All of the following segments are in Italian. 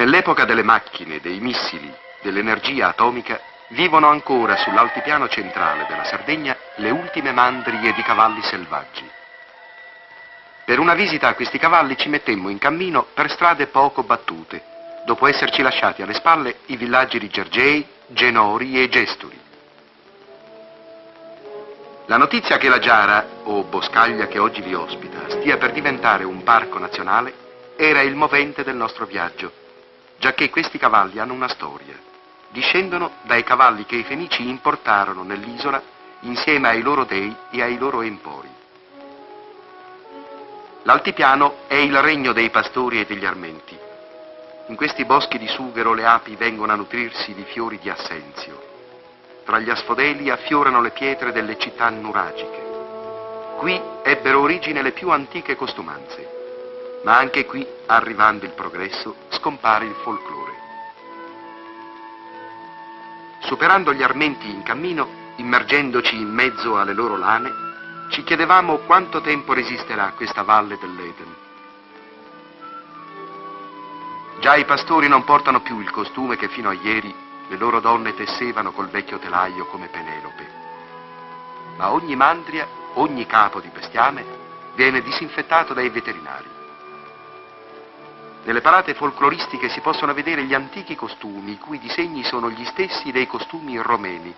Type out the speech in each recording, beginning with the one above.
Nell'epoca delle macchine, dei missili, dell'energia atomica, vivono ancora sull'altipiano centrale della Sardegna le ultime mandrie di cavalli selvaggi. Per una visita a questi cavalli ci mettemmo in cammino per strade poco battute, dopo esserci lasciati alle spalle i villaggi di Gergei, Genori e Gesturi. La notizia che la Giara, o boscaglia che oggi vi ospita, stia per diventare un parco nazionale era il movente del nostro viaggio, giacché questi cavalli hanno una storia. Discendono dai cavalli che i Fenici importarono nell'isola insieme ai loro dei e ai loro empori. L'altipiano è il regno dei pastori e degli armenti. In questi boschi di sughero le api vengono a nutrirsi di fiori di assenzio. Tra gli asfodeli affiorano le pietre delle città nuragiche. Qui ebbero origine le più antiche costumanze, ma anche qui, arrivando il progresso, scompare il folklore. Superando gli armenti in cammino, immergendoci in mezzo alle loro lane, ci chiedevamo quanto tempo resisterà questa valle dell'Eden. Già i pastori non portano più il costume che fino a ieri le loro donne tessevano col vecchio telaio come Penelope. Ma ogni mandria, ogni capo di bestiame viene disinfettato dai veterinari. Nelle parate folcloristiche si possono vedere gli antichi costumi, i cui disegni sono gli stessi dei costumi romeni.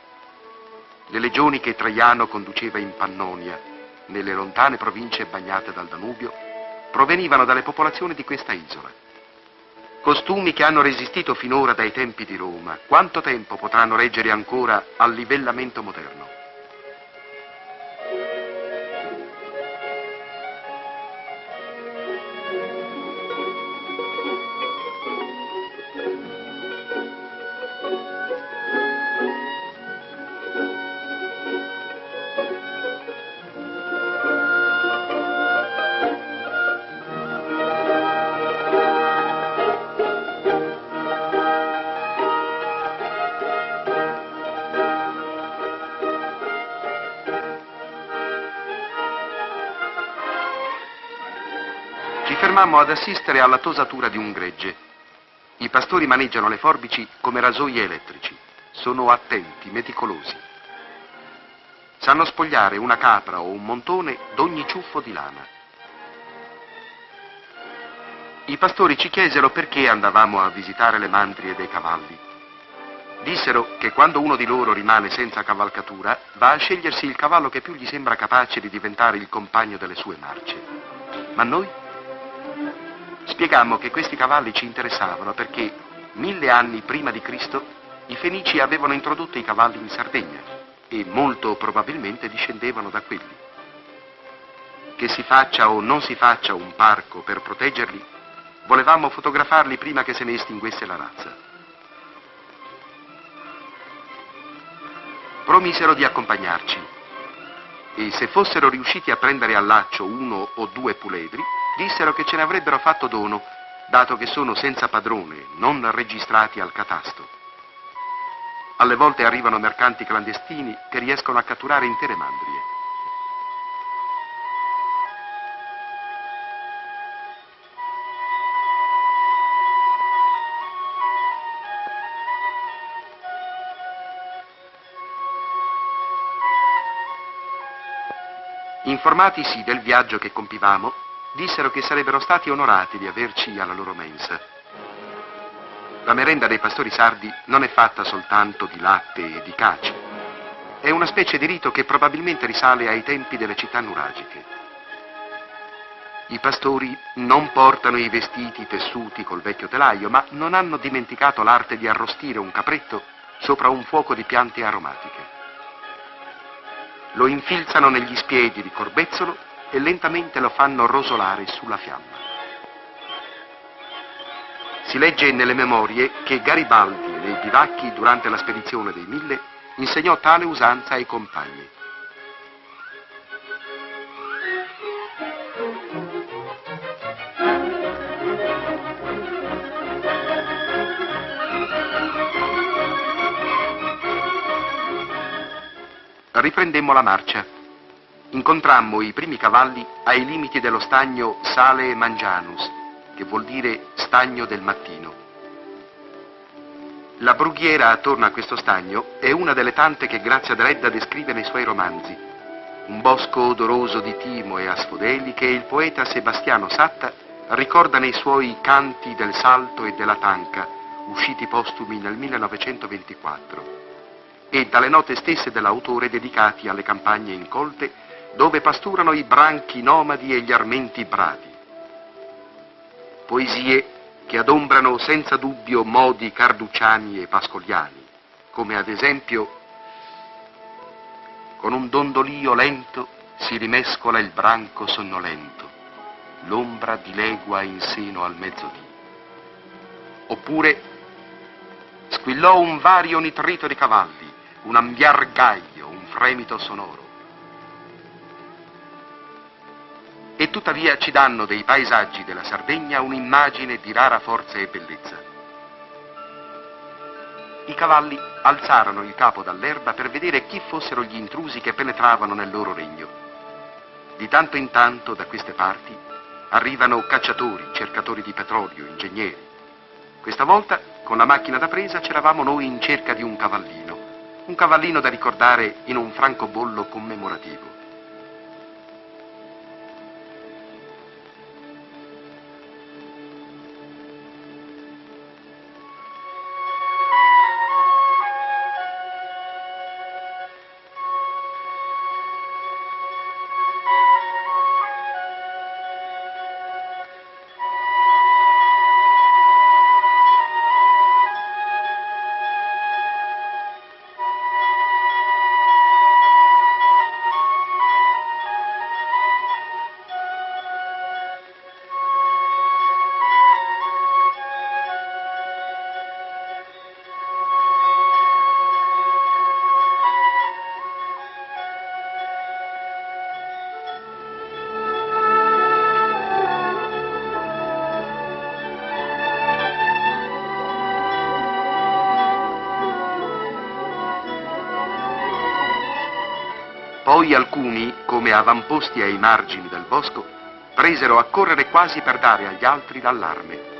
Le legioni che Traiano conduceva in Pannonia, nelle lontane province bagnate dal Danubio, provenivano dalle popolazioni di questa isola. Costumi che hanno resistito finora dai tempi di Roma. Quanto tempo potranno reggere ancora al livellamento moderno? Ci fermammo ad assistere alla tosatura di un gregge. I pastori maneggiano le forbici come rasoi elettrici. Sono attenti, meticolosi. Sanno spogliare una capra o un montone d'ogni ciuffo di lana. I pastori ci chiesero perché andavamo a visitare le mandrie dei cavalli. Dissero che quando uno di loro rimane senza cavalcatura, va a scegliersi il cavallo che più gli sembra capace di diventare il compagno delle sue marce. Ma noi? Spiegammo che questi cavalli ci interessavano perché 1000 anni prima di Cristo i Fenici avevano introdotto i cavalli in Sardegna e molto probabilmente discendevano da quelli. Che si faccia o non si faccia un parco per proteggerli, volevamo fotografarli prima che se ne estinguesse la razza. Promisero di accompagnarci e se fossero riusciti a prendere al laccio 1 o 2 puledri, dissero che ce ne avrebbero fatto dono, dato che sono senza padrone, non registrati al catasto. Alle volte arrivano mercanti clandestini che riescono a catturare intere mandrie. Informatisi del viaggio che compivamo, dissero che sarebbero stati onorati di averci alla loro mensa. La merenda dei pastori sardi non è fatta soltanto di latte e di caci. È una specie di rito che probabilmente risale ai tempi delle città nuragiche. I pastori non portano i vestiti tessuti col vecchio telaio, ma non hanno dimenticato l'arte di arrostire un capretto sopra un fuoco di piante aromatiche. Lo infilzano negli spiedi di corbezzolo e lentamente lo fanno rosolare sulla fiamma. Si legge nelle memorie che Garibaldi nei bivacchi durante la spedizione dei 1000 insegnò tale usanza ai compagni. Riprendemmo la marcia. Incontrammo i primi cavalli ai limiti dello stagno Sale Mangianus, che vuol dire stagno del mattino. La brughiera attorno a questo stagno è una delle tante che Grazia Deledda descrive nei suoi romanzi. Un bosco odoroso di timo e asfodeli che il poeta Sebastiano Satta ricorda nei suoi Canti del Salto e della Tanca, usciti postumi nel 1924, e dalle note stesse dell'autore dedicati alle campagne incolte dove pasturano i branchi nomadi e gli armenti bradi. Poesie che adombrano senza dubbio modi carducciani e pascoliani, come ad esempio: con un dondolio lento si rimescola il branco sonnolento, l'ombra dilegua in seno al mezzodì. Oppure: squillò un vario nitrito di cavalli, un ambiar gaio, un fremito sonoro. E tuttavia ci danno dei paesaggi della Sardegna un'immagine di rara forza e bellezza. I cavalli alzarono il capo dall'erba per vedere chi fossero gli intrusi che penetravano nel loro regno. Di tanto in tanto da queste parti arrivano cacciatori, cercatori di petrolio, ingegneri. Questa volta, con la macchina da presa, c'eravamo noi in cerca di un cavallino da ricordare in un francobollo commemorativo. Poi alcuni, come avamposti ai margini del bosco, presero a correre quasi per dare agli altri l'allarme.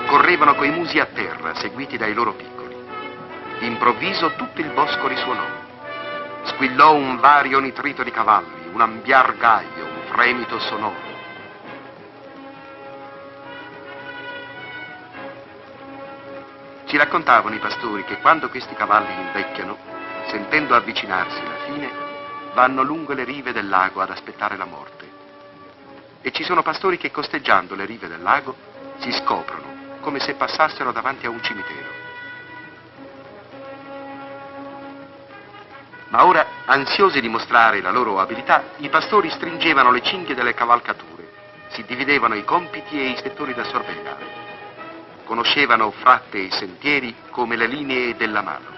Correvano coi musi a terra, seguiti dai loro piccoli. D'improvviso tutto il bosco risuonò. Squillò un vario nitrito di cavalli, un ambiar gaio, un fremito sonoro. Ci raccontavano i pastori che quando questi cavalli invecchiano, sentendo avvicinarsi la fine, vanno lungo le rive del lago ad aspettare la morte. E ci sono pastori che, costeggiando le rive del lago, si scoprono come se passassero davanti a un cimitero. Ma ora, ansiosi di mostrare la loro abilità, i pastori stringevano le cinghie delle cavalcature, si dividevano i compiti e i settori da sorvegliare. Conoscevano fratte e sentieri come le linee della mano.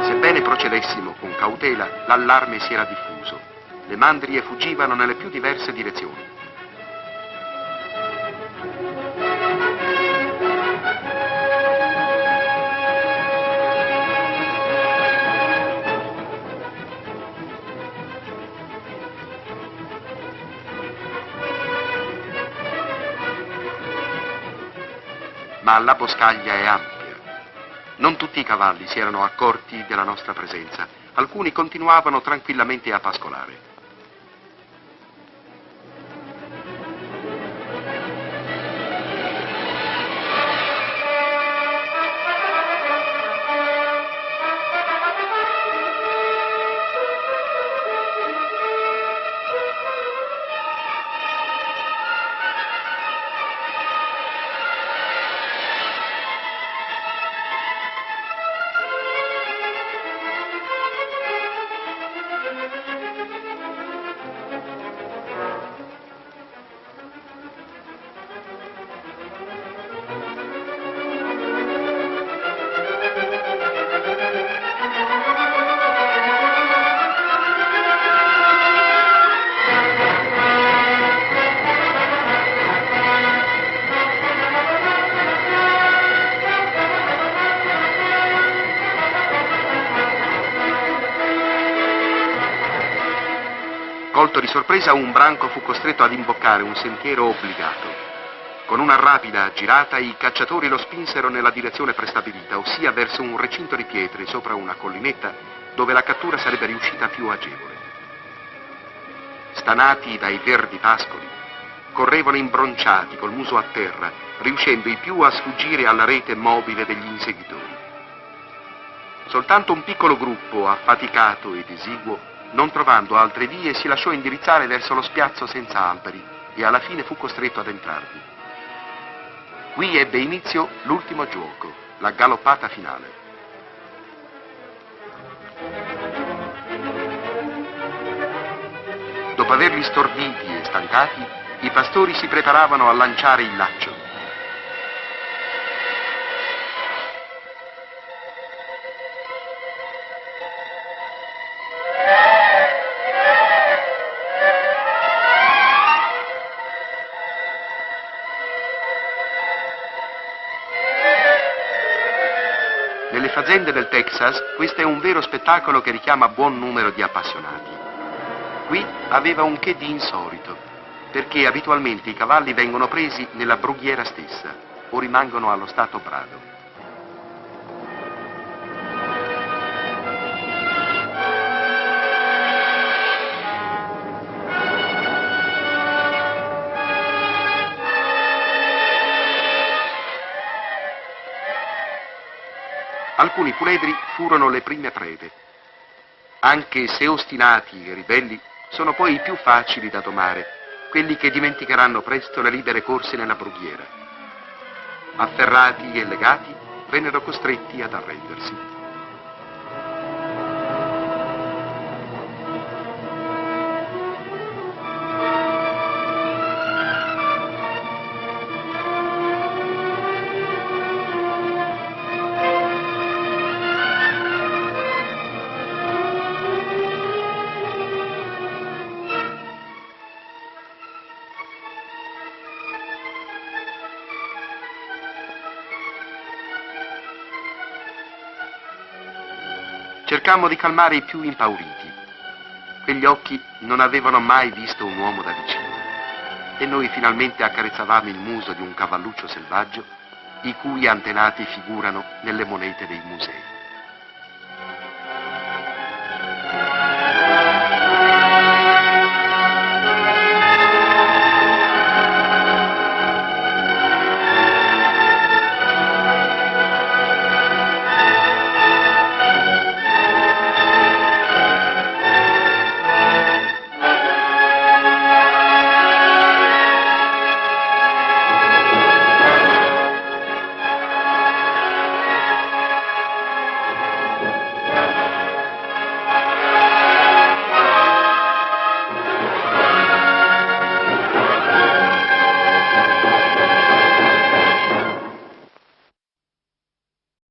Sebbene procedessimo con cautela, l'allarme si era diffuso. Le mandrie fuggivano nelle più diverse direzioni. Ma la boscaglia è ampia. Non tutti i cavalli si erano accorti della nostra presenza. Alcuni continuavano tranquillamente a pascolare. Colto di sorpresa, un branco fu costretto ad imboccare un sentiero obbligato. Con una rapida girata, i cacciatori lo spinsero nella direzione prestabilita, ossia verso un recinto di pietre sopra una collinetta dove la cattura sarebbe riuscita più agevole. Stanati dai verdi pascoli, correvano imbronciati col muso a terra, riuscendo i più a sfuggire alla rete mobile degli inseguitori. Soltanto un piccolo gruppo, affaticato ed esiguo, non trovando altre vie, si lasciò indirizzare verso lo spiazzo senza alberi e alla fine fu costretto ad entrarvi. Qui ebbe inizio l'ultimo gioco, la galoppata finale. Dopo averli storditi e stancati, i pastori si preparavano a lanciare il laccio. Nelle faziende del Texas, questo è un vero spettacolo che richiama buon numero di appassionati. Qui aveva un che di insolito, perché abitualmente i cavalli vengono presi nella brughiera stessa o rimangono allo stato brado. Alcuni puledri furono le prime prede. Anche se ostinati e ribelli, sono poi i più facili da domare, quelli che dimenticheranno presto le libere corse nella brughiera. Afferrati e legati, vennero costretti ad arrendersi. Cercammo di calmare i più impauriti. Quegli occhi non avevano mai visto un uomo da vicino. E noi finalmente accarezzavamo il muso di un cavalluccio selvaggio, i cui antenati figurano nelle monete dei musei.